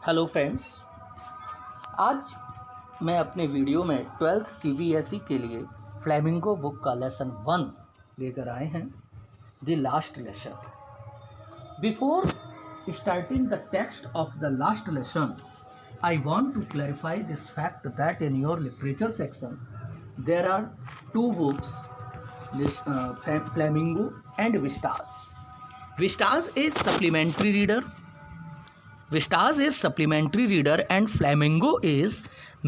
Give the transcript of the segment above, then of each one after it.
Hello friends. आज मैं अपने वीडियो में 12th सीबीएसई के लिए फ्लेमिंगो बुक का लेसन 1 लेकर आए हैं, the last lesson. Before starting the text of the last lesson, I want to clarify this fact that in your literature section there are two books, Flamingo and Vistas. Vistas is supplementary reader. Vistas is supplementary reader and Flamingo is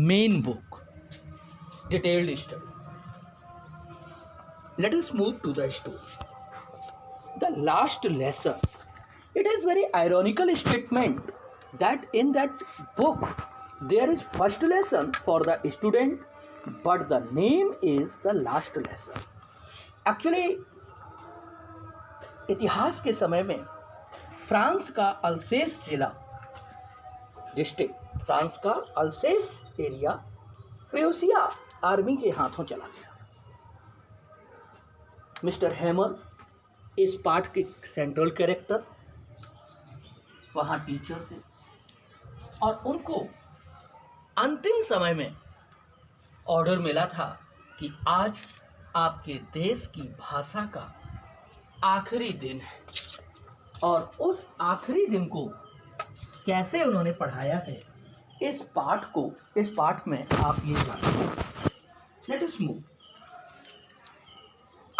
main book. Detailed study. Let us move to the story. The last lesson. It is very ironical statement that in that book there is first lesson for the student, but the name is the last lesson. Actually, इतिहास के समय में France का अल्सेस जिला district, France का अल्सेस area Prussia army के हाथों चला गया। मिस्टर हेमर इस पाठ के सेंट्रल कैरेक्टर वहाँ टीचर थे और उनको अंतिम समय में ऑर्डर मिला था कि आज आपके देश की भाषा का आखिरी दिन है, और उस आखिरी दिन को कैसे उन्होंने पढ़ाया है इस पाठ में आप ये जानेंगे। Let us move.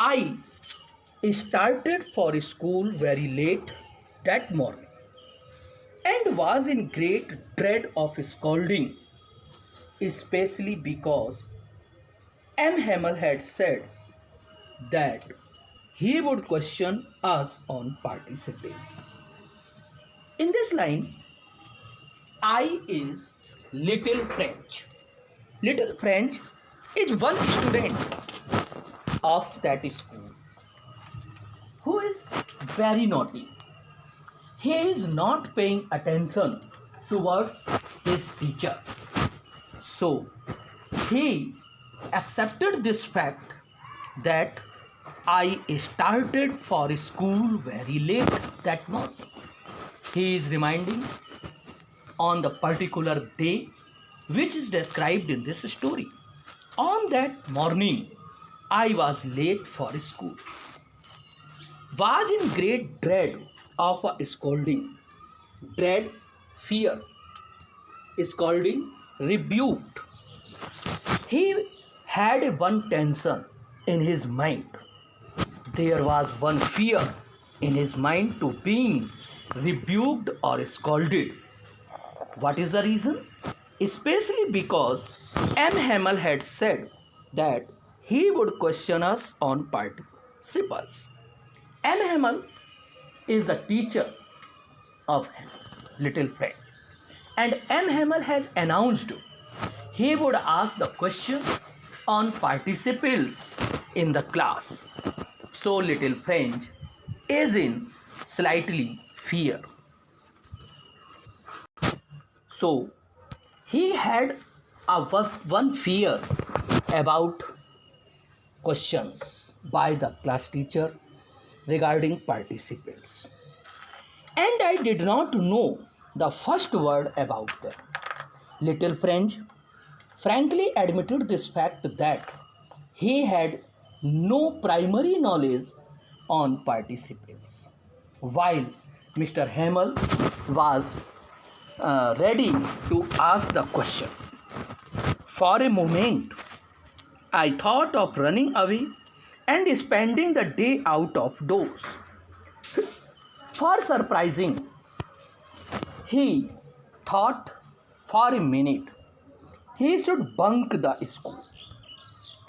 I started for school very let that morning and was in great dread of scolding, specially because M. Hamel had said that he would question us on participles. In this line, I is Little French. Little French is one student of that school who is very naughty. He is not paying attention towards his teacher. So, he accepted this fact that I started for school very late that morning. He is reminding on the particular day which is described in this story. On that morning, I was late for school. Was in great dread of a scolding. Dread, fear. Scolding, rebuked. He had one tension in his mind. There was one fear in his mind to being rebuked or scolded. What is the reason? Especially because M. Hamel had said that he would question us on participles. M. Hamel is the teacher of Little French, and M. Hamel has announced he would ask the question on participles in the class. So Little French is in slightly fear. So he had one fear about questions by the class teacher regarding participants, and I did not know the first word about them. Little French frankly admitted this fact that he had no primary knowledge on participles, while Mr. Hamel was ready to ask the question. For a moment, I thought of running away and spending the day out of doors. For surprising, he thought for a minute he should bunk the school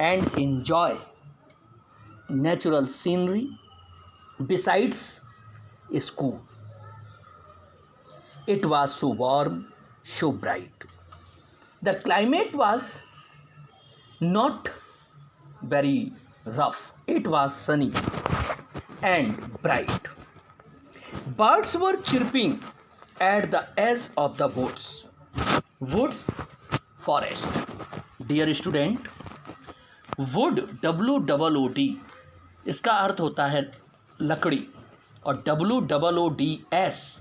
and enjoy natural scenery besides school. It was so warm, so bright. The climate was not very rough. It was sunny and bright. Birds were chirping at the edge of the woods. Woods, forest. Dear student, wood, WOOD, इसका अर्थ होता है लकड़ी, और WOODS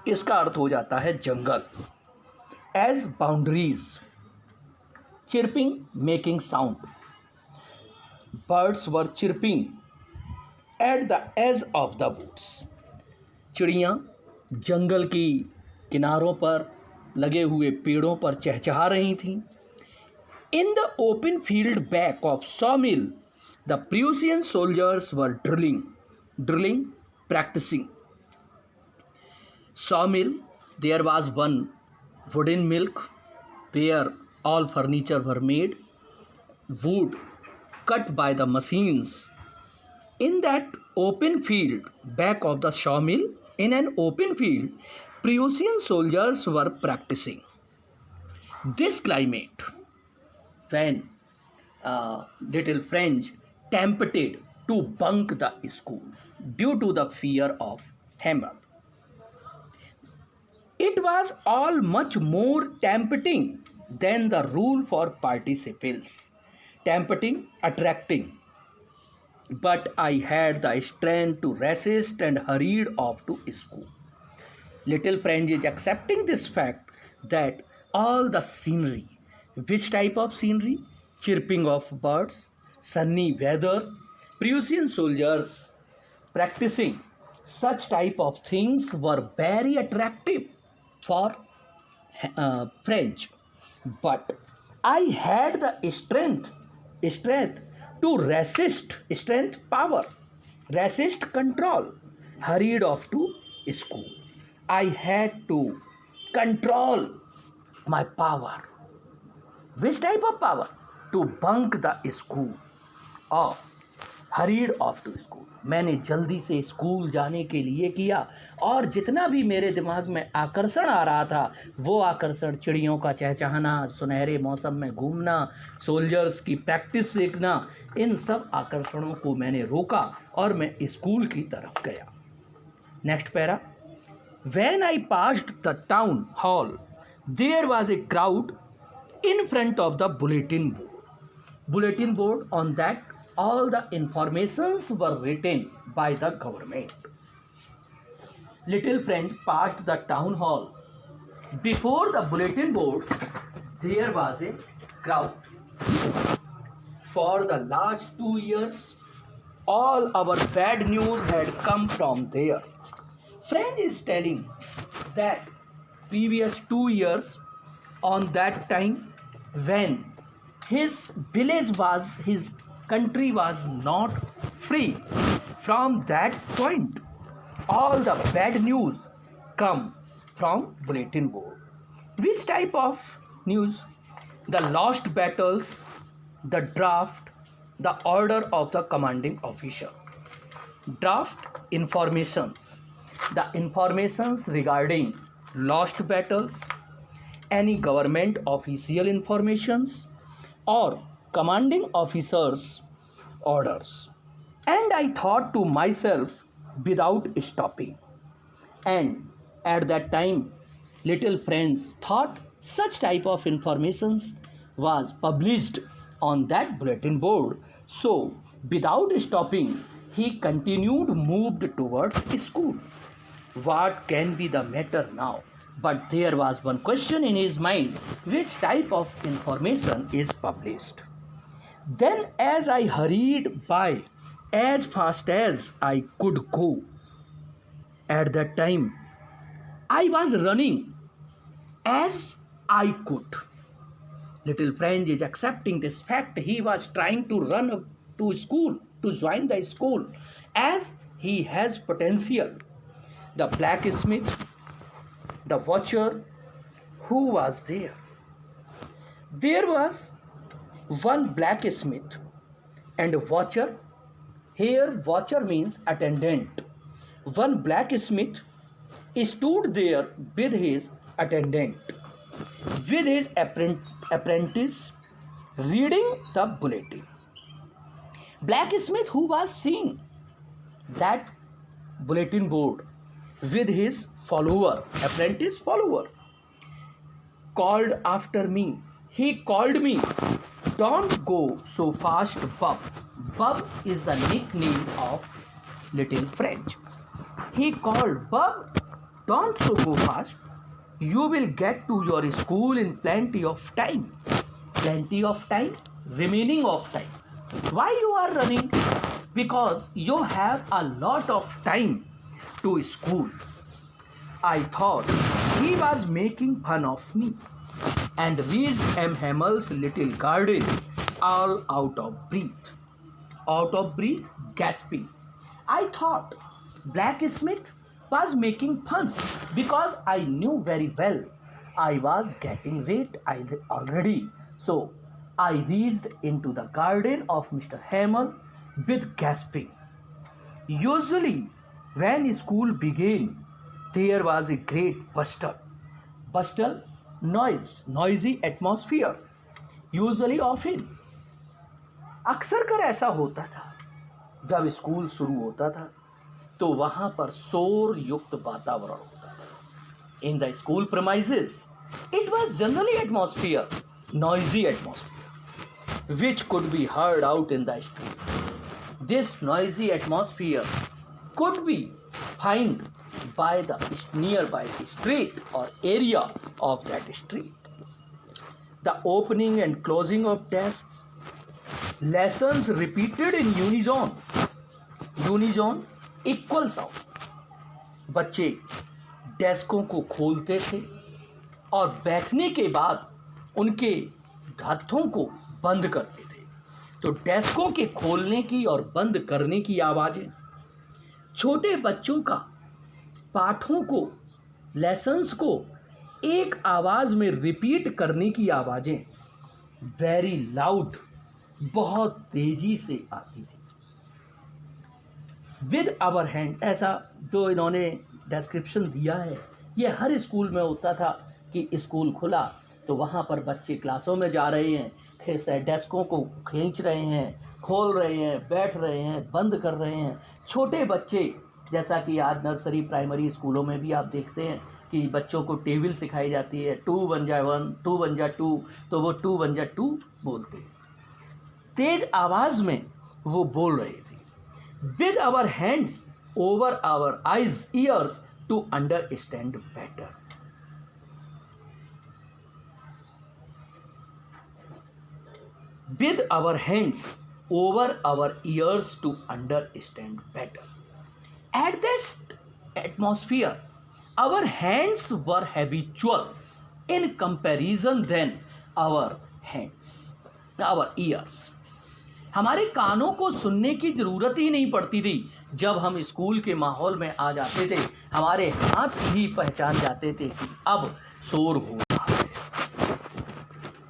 इसका अर्थ हो जाता है जंगल। Edge boundaries, chirping making sound, birds were chirping at the edge of the woods. चिड़ियाँ जंगल की किनारों पर लगे हुए पेड़ों पर चहचहा रही थीं। In the open field back of sawmill, the Prussian soldiers were drilling, practicing. Sawmill, there was one wooden mill where all furniture were made, wood cut by the machines. In that open field, back of the sawmill, in an open field, Prussian soldiers were practicing. This climate, when little French tempted to bunk the school due to the fear of hammer. It was all much more tempting than the rule for participles. Tempting, attracting. But I had the strength to resist and hurried off to school. Little French is accepting this fact that all the scenery, which type of scenery? Chirping of birds, sunny weather, Prussian soldiers practicing, such type of things were very attractive for French. But I had the strength to resist, strength, power, resist, control, hurried off to school. I had to control my power. Which type of power? To bunk the school of hurried off to school. मैंने जल्दी से school जाने के लिए किया और जितना भी मेरे दिमाग में आकर्षण आ रहा था वो आकर्षण, चिड़ियों का चहचहाना, सुनहरे मौसम में घूमना, सोल्जर्स की प्रैक्टिस देखना, इन सब आकर्षणों को मैंने रोका और मैं स्कूल की तरफ गया। Next para. When I passed the town hall, there was a crowd in front of the bulletin board. Bulletin board, on that all the informations were written by the government. Little French passed the town hall. Before the bulletin board, there was a crowd. For the last 2 years, all our bad news had come from there. French is telling that previous 2 years, on that time when his village was, his country was not free, from that point all the bad news come from bulletin board. Which type of news? The lost battles, the draft, the order of the commanding officer. Draft, informations. The informations regarding lost battles, any government official informations, or commanding officers' orders. And I thought to myself without stopping. And at that time, little friends thought such type of informations was published on that bulletin board. So, without stopping, he continued moved towards school. What can be the matter now? But there was one question in his mind, which type of information is published? Then as I hurried by as fast as I could go, at that time I was running as I could. Little French is accepting this fact. He was trying to run to school, to join the school, as he has potential. The blacksmith, the watcher, who was there? There was one blacksmith and a watcher. Here watcher means attendant. One blacksmith stood there with his attendant, with his apprentice, reading the bulletin. Blacksmith, who was seeing that bulletin board with his follower, apprentice follower, called after me. He called me, "Don't go so fast, Bub." Bub is the nickname of little French. He called, "Bub, Don't so go fast. You will get to your school in plenty of time. Plenty of time, remaining of time. Why you are running? Because you have a lot of time to school. I thought he was making fun of me and reached M. Hammel's little garden all out of breath. Out of breath, gasping. I thought Blacksmith was making fun because I knew very well I was getting late already. So I reached into the garden of Mr. Hamel with gasping. Usually, when school began, there was a great bustle. Bustle, noise, noisy atmosphere. Usually often. अक्सर कर ऐसा होता था जब school शुरू होता था तो वहाँ पर शोर युक्त वातावरण होता था. In the school premises, it was generally atmosphere, noisy atmosphere, which could be heard out in the street. This noisy atmosphere could be found by the nearby street or area of that street. The opening and closing of desks, lessons repeated in unison, equal sound. बच्चे डेस्कों को खोलते थे और बैठने के बाद उनके हाथों को बंद करते थे. तो डेस्कों के खोलने की और बंद करने की आवाज़ें, छोटे बच्चों का पाठों को, लेसन्स को एक आवाज़ में रिपीट करने की आवाज़ें वेरी लाउड, बहुत तेज़ी से आती थी. विद आवर हैंड, ऐसा जो इन्होंने डिस्क्रिप्शन दिया है ये हर स्कूल में होता था कि स्कूल खुला तो वहाँ पर बच्चे क्लासों में जा रहे हैं, डेस्कों को खींच रहे हैं, खोल रहे हैं, बैठ रहे हैं, बंद कर रहे हैं. छोटे बच्चे, जैसा कि आज नर्सरी प्राइमरी स्कूलों में भी आप देखते हैं कि बच्चों को टेबल सिखाई जाती है, 2 1 जा 1, 2 1 जा 2, तो वो 2 1 जा 2 बोलते हैं. तेज आवाज़ में वो बोल रहे थे. With our hands over our eyes ears to understand better. With our hands over our ears to understand better. At this atmosphere, our hands were habitual in comparison than our ears. हमारे कानों को सुनने की ज़रूरत ही नहीं पड़ती थी. जब हम स्कूल के माहौल में आ जाते थे हमारे हाथ ही पहचान जाते थे कि अब शोर हो रहा है.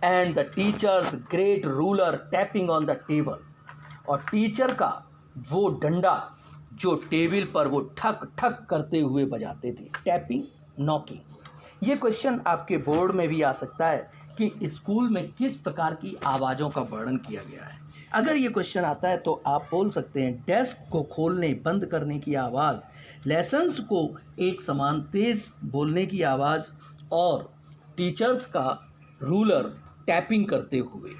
And the teachers great ruler tapping on the table, और टीचर का वो डंडा जो टेबल पर वो ठक ठक करते हुए बजाते थे. Tapping, knocking. ये क्वेश्चन आपके बोर्ड में भी आ सकता है कि स्कूल में किस प्रकार की आवाज़ों का वर्णन किया गया है. अगर ये क्वेश्चन आता है तो आप बोल सकते हैं डेस्क को खोलने बंद करने की आवाज़, लेसन्स को एक समान तेज़ बोलने की आवाज़, और टीचर्स का रूलर टैपिंग करते हुए.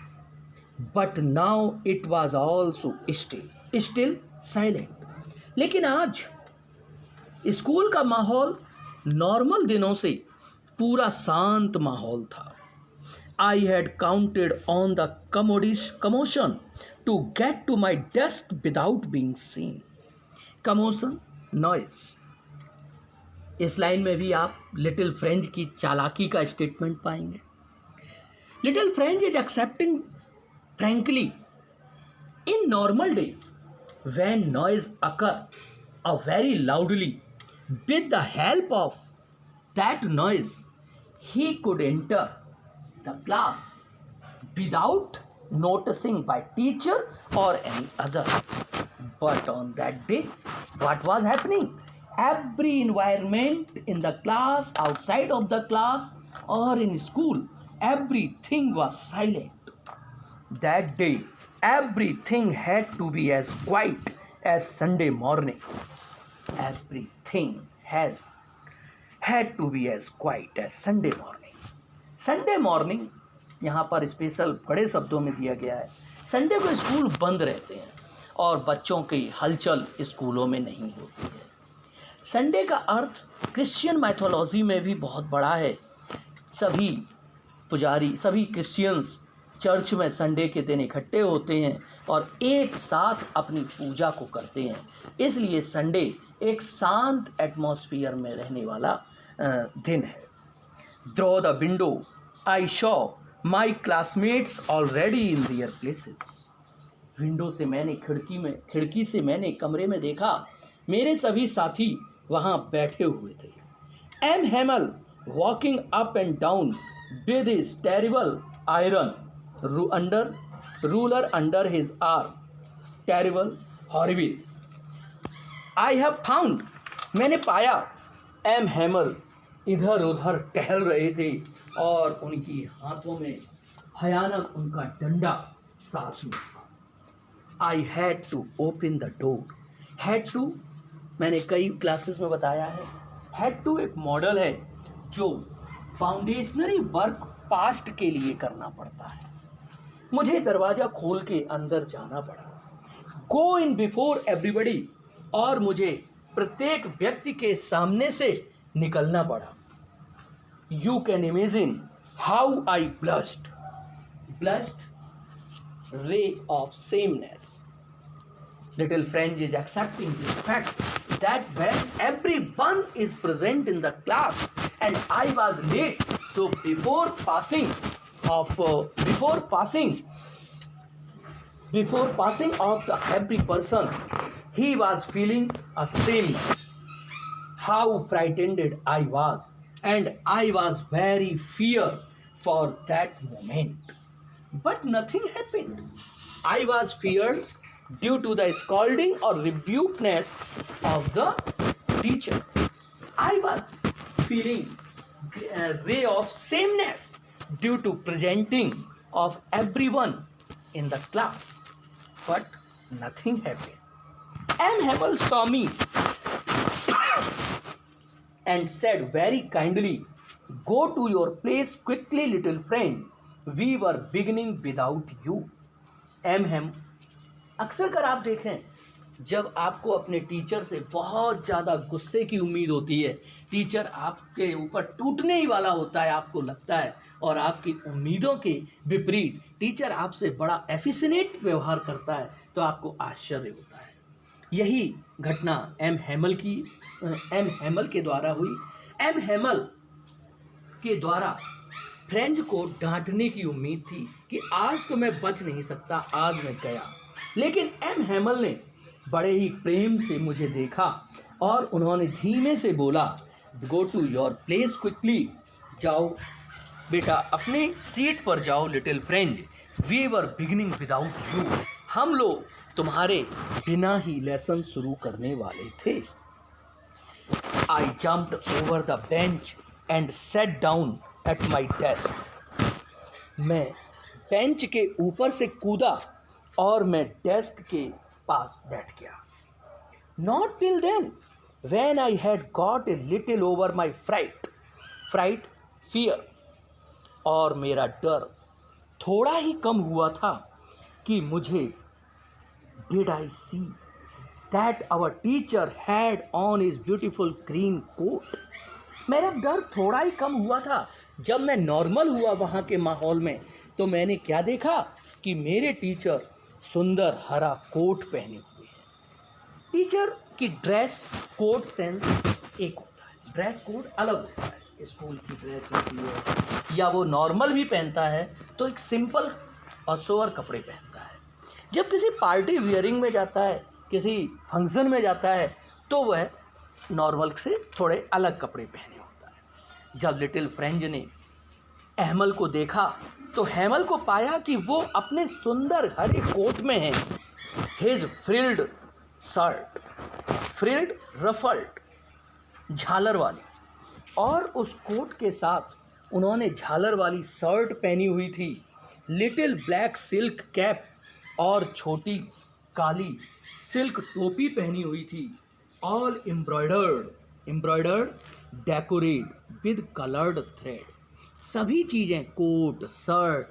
But now it was also still silent. लेकिन आज स्कूल का माहौल नॉर्मल दिनों से पूरा शांत माहौल था. I had counted on the commotion to get to my desk without being seen. Commotion, noise. इस लाइन में भी आप लिटिल फ्रेंच की चालाकी का स्टेटमेंट पाएंगे. Little French is accepting frankly in normal days when noise occur very loudly. With the help of that noise, he could enter the class without noticing by teacher or any other. But on that day, what was happening? Every environment in the class, outside of the class, or in school, everything was silent. That day, everything had to be as quiet as Sunday morning. Everything had to be as quiet as Sunday morning. Sunday morning यहाँ पर special बड़े शब्दों में दिया गया है. Sunday को school बंद रहते हैं और बच्चों की हलचल स्कूलों में नहीं होती है. संडे का अर्थ क्रिश्चियन माइथोलॉजी में भी बहुत बड़ा है। सभी पुजारी, सभी क्रिश्चियंस चर्च में संडे के दिन इकट्ठे होते हैं और एक साथ अपनी पूजा को करते हैं। इसलिए संडे एक शांत एटमॉस्फेयर में रहने वाला दिन है। Through the window I Shaw my classmates already in their places. Window से मैंने खिड़की से मैंने कमरे में देखा, मेरे सभी साथी वहाँ बैठे हुए थे। M Hamel walking up and down with his terrible iron ruler under his arm. Terrible, horrible. I have found, मैंने पाया, एम हेमल इधर उधर टहल रहे थे और उनकी हाथों में भयानक उनका डंडा साथ में था। I had to open the door. Had to, मैंने कई क्लासेस में बताया है, had to एक मॉडल है जो फाउंडेशनरी वर्क पास्ट के लिए करना पड़ता है। मुझे दरवाजा खोल के अंदर जाना पड़ा। गो इन बिफोर एवरीबडी, और मुझे प्रत्येक व्यक्ति के सामने से निकलना पड़ा। You can imagine how I blushed ray of sameness. Little French is accepting this fact that when everyone is present in the class and I was late, so before passing of the every person, he was feeling a sameness. How frightened I was, and I was very fear for that moment. But nothing happened. I was feared due to the scolding or rebukeness of the teacher. I was feeling a ray of sameness due to presenting of everyone in the class, but nothing happened. M. Hamel saw me and said very kindly, "Go to your place quickly, little friend. We were beginning without you." M. Hamel, अक्सर कर आप देखें, जब आपको अपने teacher से बहुत ज़्यादा गुस्से की उम्मीद होती है, टीचर आपके ऊपर टूटने ही वाला होता है, आपको लगता है, और आपकी उम्मीदों के विपरीत टीचर आपसे बड़ा एफिशिएंट व्यवहार करता है, तो आपको आश्चर्य होता है। यही घटना एम हेमल के द्वारा हुई। एम हेमल के द्वारा फ्रेंच को डांटने की उम्मीद थी कि आज तो मैं बच नहीं सकता, आज मैं गया। लेकिन एम हेमल ने बड़े ही प्रेम से मुझे देखा और उन्होंने धीमे से बोला, go to your place quickly, जाओ बेटा, अपने सीट पर जाओ little friend, we were beginning without you, हम लोग तुम्हारे बिना ही लेसन शुरू करने वाले थे। आई jumped over the bench and set down at my desk. मैं बेंच के ऊपर से कूदा और मैं डेस्क के पास बैठ गया। Not till then when I had got a little over my fright fear, और मेरा डर थोड़ा ही कम हुआ था कि मुझे did I see that our teacher had on his beautiful green coat. मेरा डर थोड़ा ही कम हुआ था जब मैं नॉर्मल हुआ वहाँ के माहौल में, तो मैंने क्या देखा कि मेरे टीचर सुंदर हरा कोट पहने हुए हैं। टीचर की ड्रेस कोड सेंस एक होता है, ड्रेस कोड अलग होता है। स्कूल की ड्रेस होती है या वो नॉर्मल भी पहनता है तो एक सिंपल और सोवर कपड़े पहनता है। जब किसी पार्टी वियरिंग में जाता है, किसी फंक्शन में जाता है, तो वह नॉर्मल से थोड़े अलग कपड़े पहने होता है। जब लिटिल फ्रेंच ने हेमल को देखा तो हेमल को पाया कि वो अपने सुंदर हरे कोट में है। His frilled shirt, frilled ruffled, झालर वाली, और उस कोट के साथ उन्होंने झालर वाली शर्ट पहनी हुई थी, लिटिल ब्लैक सिल्क कैप और छोटी काली सिल्क टोपी पहनी हुई थी, all embroidered decorate with coloured thread. सभी चीज़ें, कोट, शर्ट,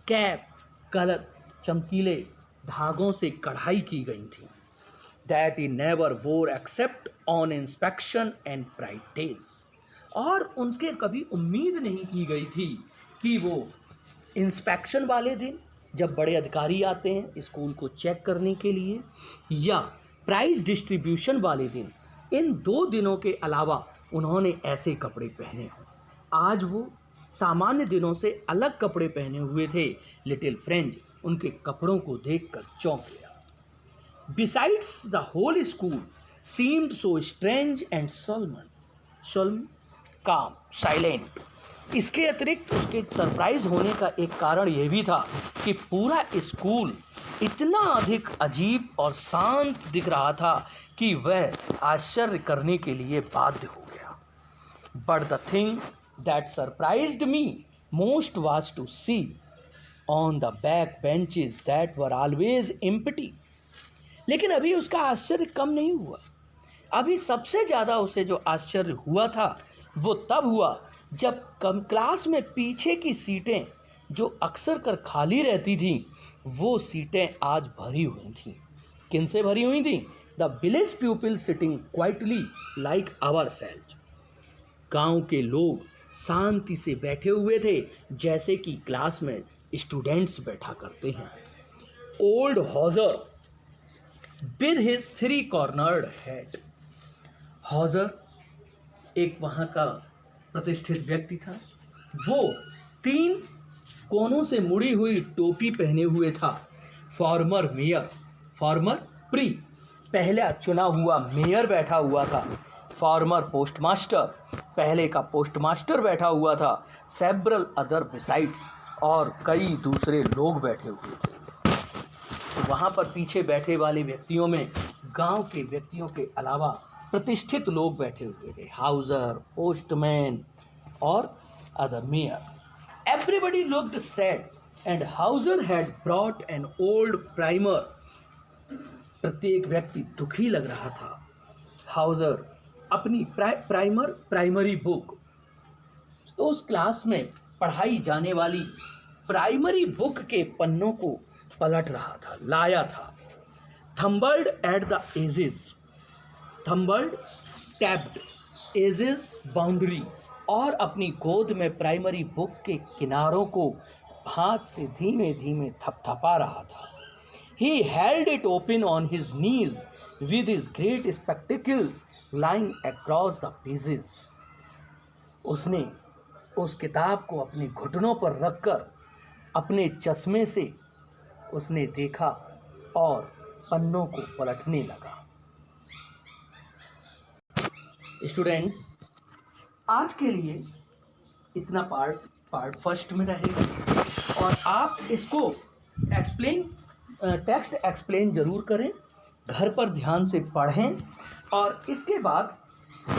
कैप, कलर चमकीले धागों से कढ़ाई की गई थी। that he never wore except on inspection and pride days. और उनके कभी उम्मीद नहीं की गई थी कि वो इंस्पेक्शन वाले दिन, जब बड़े अधिकारी आते हैं स्कूल को चेक करने के लिए, या प्राइज डिस्ट्रीब्यूशन वाले दिन, इन 2 दिनों के अलावा उन्होंने ऐसे कपड़े पहने हों। आज वो सामान्य दिनों से अलग कपड़े पहने हुए थे। लिटिल फ्रेंच उनके कपड़ों को देखकर चौंक गया। Besides, the whole school seemed so strange and solemn, calm, silent. इसके अतिरिक्त उसके सरप्राइज होने का एक कारण यह भी था कि पूरा स्कूल इतना अधिक अजीब और शांत दिख रहा था कि वह आश्चर्य करने के लिए बाध्य हो गया। But the thing that surprised me most was to see on the back benches that were always empty. लेकिन अभी उसका आश्चर्य कम नहीं हुआ। अभी सबसे ज़्यादा उसे जो आश्चर्य हुआ था वो तब हुआ जब क्लास में पीछे की सीटें जो अक्सर कर खाली रहती थीं, वो सीटें आज भरी हुई थीं। किन से भरी हुई थीं? The village people sitting quietly like ourselves. गांव के लोग शांति से बैठे हुए थे जैसे कि क्लास में स्टूडेंट्स बैठा करते हैं। Old Hauser with his 3 cornered head. Hauser एक वहाँ का प्रतिष्ठित व्यक्ति था। वो 3 कोनों से मुड़ी हुई टोपी पहने हुए था। फॉर्मर मेयर, फॉर्मर प्री, पहला चुना हुआ मेयर बैठा हुआ था। फॉर्मर पोस्टमास्टर, पहले का पोस्टमास्टर बैठा हुआ था। सेवरल अदर बिसाइड्स, और कई दूसरे लोग बैठे हुए थे। तो वहाँ पर पीछे बैठे वाले व्यक्तियों में गांव के व्यक्तियों के अलावा प्रतिष्ठित लोग बैठे हुए थे। हाउसर, पोस्टमैन और other mayor. Everybody looked sad and Hauser had brought an old primer. प्रत्येक व्यक्ति दुखी लग रहा था। हाउसर अपनी प्राइमरी बुक, उस क्लास में पढ़ाई जाने वाली प्राइमरी बुक के पन्नों को पलट रहा था, लाया था। Thumbed at the edges, thumbed tapped edges boundary, और अपनी गोद में प्राइमरी बुक के किनारों को हाथ से धीमे धीमे थपथपा रहा था। He held it open on his knees with his great spectacles lying across the pages. उसने उस किताब को अपने घुटनों पर रखकर अपने चश्मे से उसने देखा और पन्नों को पलटने लगा। स्टूडेंट्स, आज के लिए इतना पार्ट फर्स्ट में रहेगा और आप इसको टेक्स्ट एक्सप्लेन ज़रूर करें, घर पर ध्यान से पढ़ें, और इसके बाद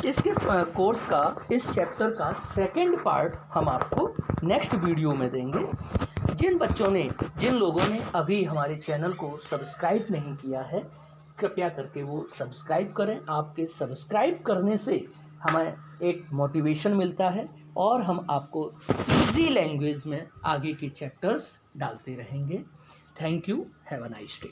इसके कोर्स का, इस चैप्टर का सेकंड पार्ट हम आपको नेक्स्ट वीडियो में देंगे। जिन लोगों ने अभी हमारे चैनल को सब्सक्राइब नहीं किया है, कृपया करके वो सब्सक्राइब करें। आपके सब्सक्राइब करने से हमें एक मोटिवेशन मिलता है और हम आपको इजी लैंग्वेज में आगे के चैप्टर्स डालते रहेंगे। Thank you, have a nice day.